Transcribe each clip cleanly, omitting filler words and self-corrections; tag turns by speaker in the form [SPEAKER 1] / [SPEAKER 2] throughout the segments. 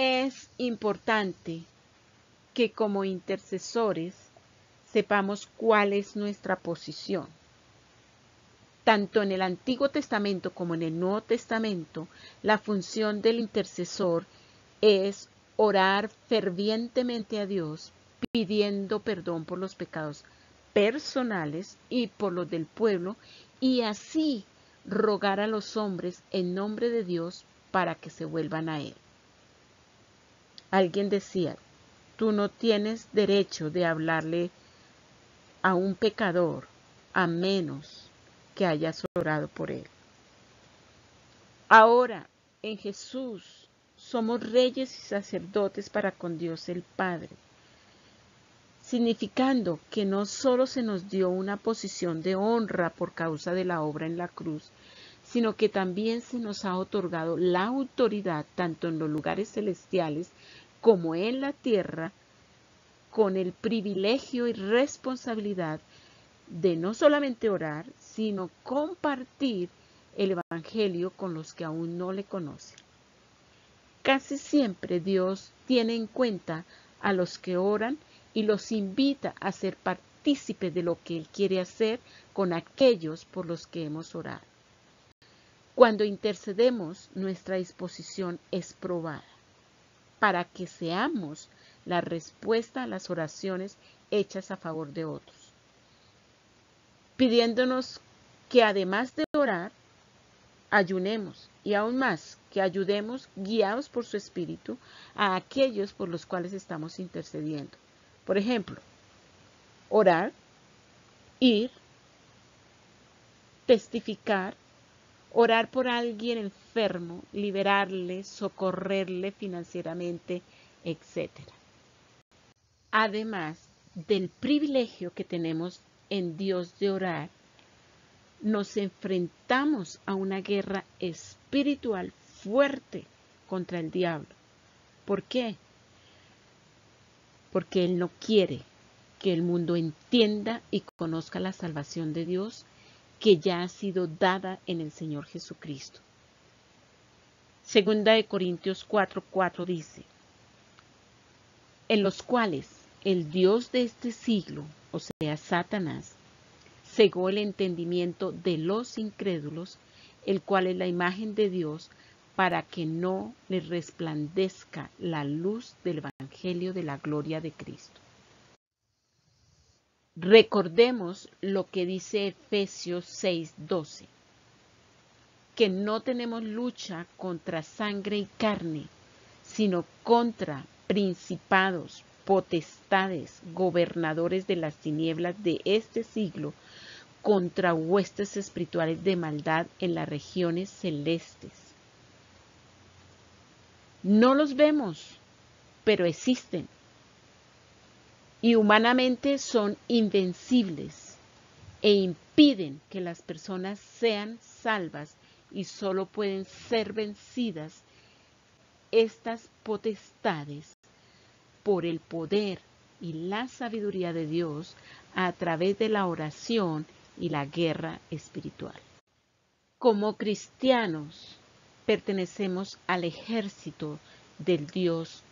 [SPEAKER 1] Es importante que como intercesores sepamos cuál es nuestra posición. Tanto en el Antiguo Testamento como en el Nuevo Testamento, la función del intercesor es orar fervientemente a Dios, pidiendo perdón por los pecados personales y por los del pueblo, y así rogar a los hombres en nombre de Dios para que se vuelvan a Él. Alguien decía, tú no tienes derecho de hablarle a un pecador a menos que hayas orado por él. Ahora, en Jesús, somos reyes y sacerdotes para con Dios el Padre, significando que no solo se nos dio una posición de honra por causa de la obra en la cruz, sino que también se nos ha otorgado la autoridad tanto en los lugares celestiales como en la tierra, con el privilegio y responsabilidad de no solamente orar, sino compartir el Evangelio con los que aún no le conocen. Casi siempre Dios tiene en cuenta a los que oran y los invita a ser partícipes de lo que Él quiere hacer con aquellos por los que hemos orado. Cuando intercedemos, nuestra disposición es probada para que seamos la respuesta a las oraciones hechas a favor de otros, pidiéndonos que además de orar, ayunemos y aún más que ayudemos guiados por su Espíritu a aquellos por los cuales estamos intercediendo. Por ejemplo, orar, ir, testificar, orar por alguien enfermo, liberarle, socorrerle financieramente, etc. Además del privilegio que tenemos en Dios de orar, nos enfrentamos a una guerra espiritual fuerte contra el diablo. ¿Por qué? Porque Él no quiere que el mundo entienda y conozca la salvación de Dios que ya ha sido dada en el Señor Jesucristo. Segunda de Corintios 4:4 dice, en los cuales el Dios de este siglo, o sea, Satanás, cegó el entendimiento de los incrédulos, el cual es la imagen de Dios, para que no les resplandezca la luz del Evangelio de la gloria de Cristo. Recordemos lo que dice Efesios 6:12, que no tenemos lucha contra sangre y carne, sino contra principados, potestades, gobernadores de las tinieblas de este siglo, contra huestes espirituales de maldad en las regiones celestes. No los vemos, pero existen. Y humanamente son invencibles e impiden que las personas sean salvas y solo pueden ser vencidas estas potestades por el poder y la sabiduría de Dios a través de la oración y la guerra espiritual. Como cristianos, pertenecemos al ejército del Dios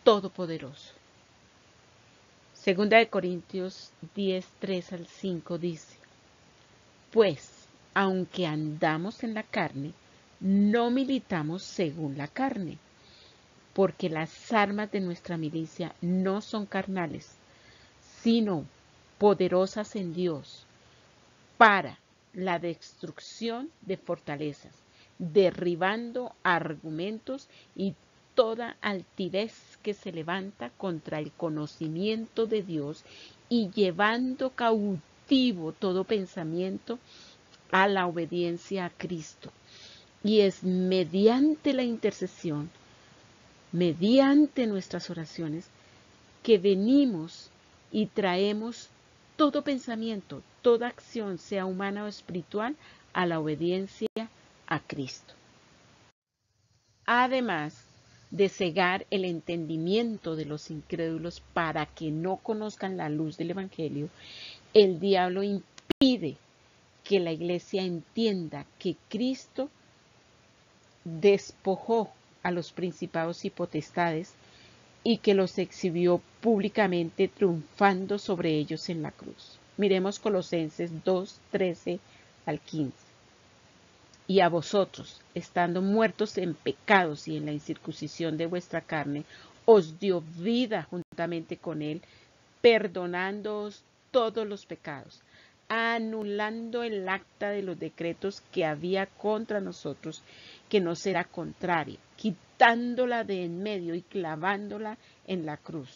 [SPEAKER 1] Todopoderoso. Segunda de Corintios 10:3-5 dice, pues, aunque andamos en la carne, no militamos según la carne, porque las armas de nuestra milicia no son carnales, sino poderosas en Dios para la destrucción de fortalezas, derribando argumentos y toda altivez que se levanta contra el conocimiento de Dios y llevando cautivo todo pensamiento a la obediencia a Cristo. Y es mediante la intercesión, mediante nuestras oraciones, que venimos y traemos todo pensamiento, toda acción, sea humana o espiritual, a la obediencia a Cristo. Además de cegar el entendimiento de los incrédulos para que no conozcan la luz del Evangelio, el diablo impide que la iglesia entienda que Cristo despojó a los principados y potestades y que los exhibió públicamente triunfando sobre ellos en la cruz. Miremos Colosenses 2:13 al 15. Y a vosotros, estando muertos en pecados y en la incircuncisión de vuestra carne, os dio vida juntamente con él, perdonándoos todos los pecados, anulando el acta de los decretos que había contra nosotros, que nos era contraria, quitándola de en medio y clavándola en la cruz,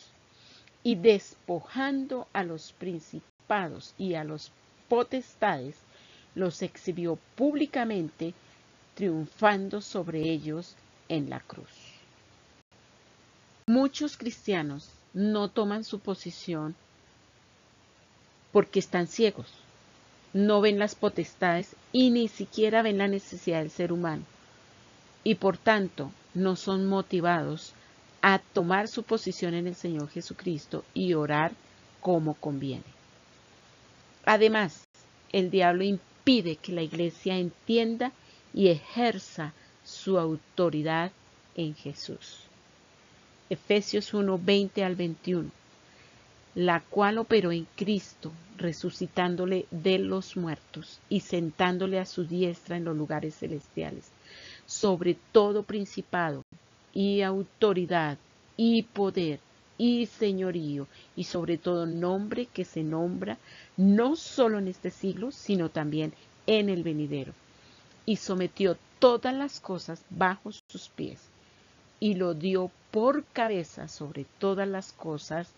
[SPEAKER 1] y despojando a los principados y a los potestades, los exhibió públicamente, triunfando sobre ellos en la cruz. Muchos cristianos no toman su posición porque están ciegos, no ven las potestades y ni siquiera ven la necesidad del ser humano, y por tanto no son motivados a tomar su posición en el Señor Jesucristo y orar como conviene. Además, el diablo impide que la iglesia entienda y ejerza su autoridad en Jesús. Efesios 1:20 al 21, la cual operó en Cristo, resucitándole de los muertos y sentándole a su diestra en los lugares celestiales, sobre todo principado y autoridad y poder y señorío y sobre todo nombre que se nombra no solo en este siglo, sino también en el venidero. Y sometió todas las cosas bajo sus pies y lo dio por cabeza sobre todas las cosas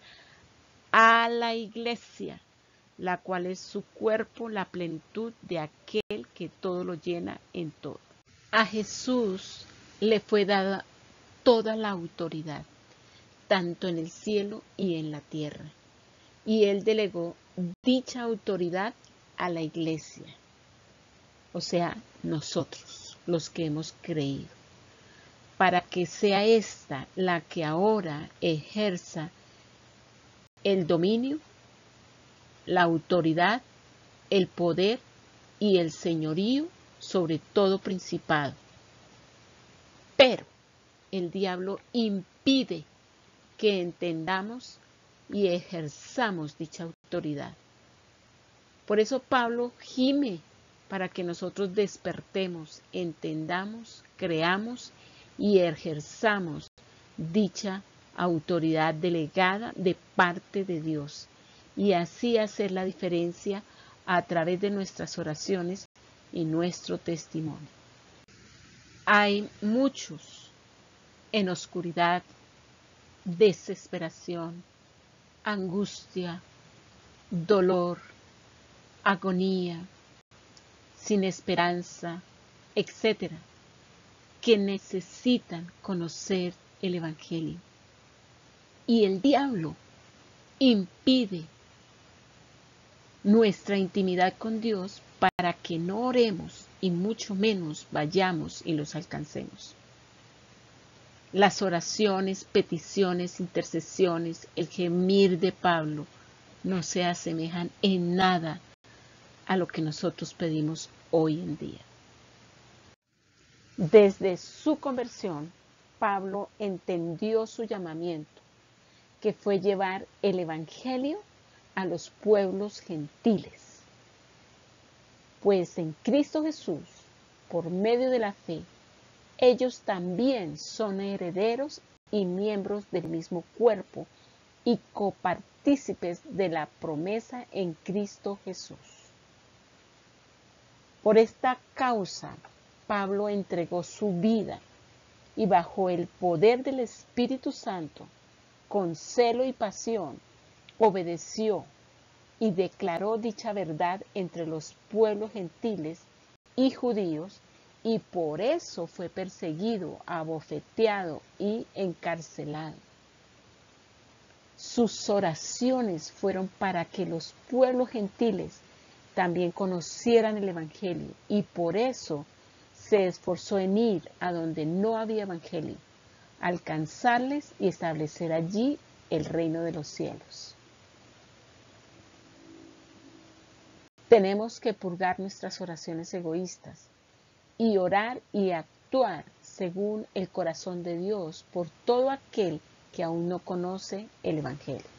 [SPEAKER 1] a la iglesia, la cual es su cuerpo, la plenitud de aquel que todo lo llena en todo. A Jesús le fue dada toda la autoridad, tanto en el cielo y en la tierra. Y él delegó dicha autoridad a la iglesia, o sea, nosotros, los que hemos creído, para que sea esta la que ahora ejerza el dominio, la autoridad, el poder y el señorío sobre todo principado. Pero el diablo impide que entendamos y ejerzamos dicha autoridad. Por eso Pablo gime para que nosotros despertemos, entendamos, creamos y ejerzamos dicha autoridad delegada de parte de Dios, y así hacer la diferencia a través de nuestras oraciones y nuestro testimonio. Hay muchos en oscuridad, desesperación, angustia, dolor, agonía, sin esperanza, etc., que necesitan conocer el Evangelio. Y el diablo impide nuestra intimidad con Dios para que no oremos y mucho menos vayamos y los alcancemos. Las oraciones, peticiones, intercesiones, el gemir de Pablo no se asemejan en nada a lo que nosotros pedimos hoy en día. Desde su conversión, Pablo entendió su llamamiento, que fue llevar el Evangelio a los pueblos gentiles. Pues en Cristo Jesús, por medio de la fe, ellos también son herederos y miembros del mismo cuerpo y copartícipes de la promesa en Cristo Jesús. Por esta causa, Pablo entregó su vida y bajo el poder del Espíritu Santo, con celo y pasión, obedeció y declaró dicha verdad entre los pueblos gentiles y judíos, y por eso fue perseguido, abofeteado y encarcelado. Sus oraciones fueron para que los pueblos gentiles también conocieran el Evangelio, y por eso se esforzó en ir a donde no había Evangelio, alcanzarles y establecer allí el reino de los cielos. Tenemos que purgar nuestras oraciones egoístas y orar y actuar según el corazón de Dios por todo aquel que aún no conoce el Evangelio.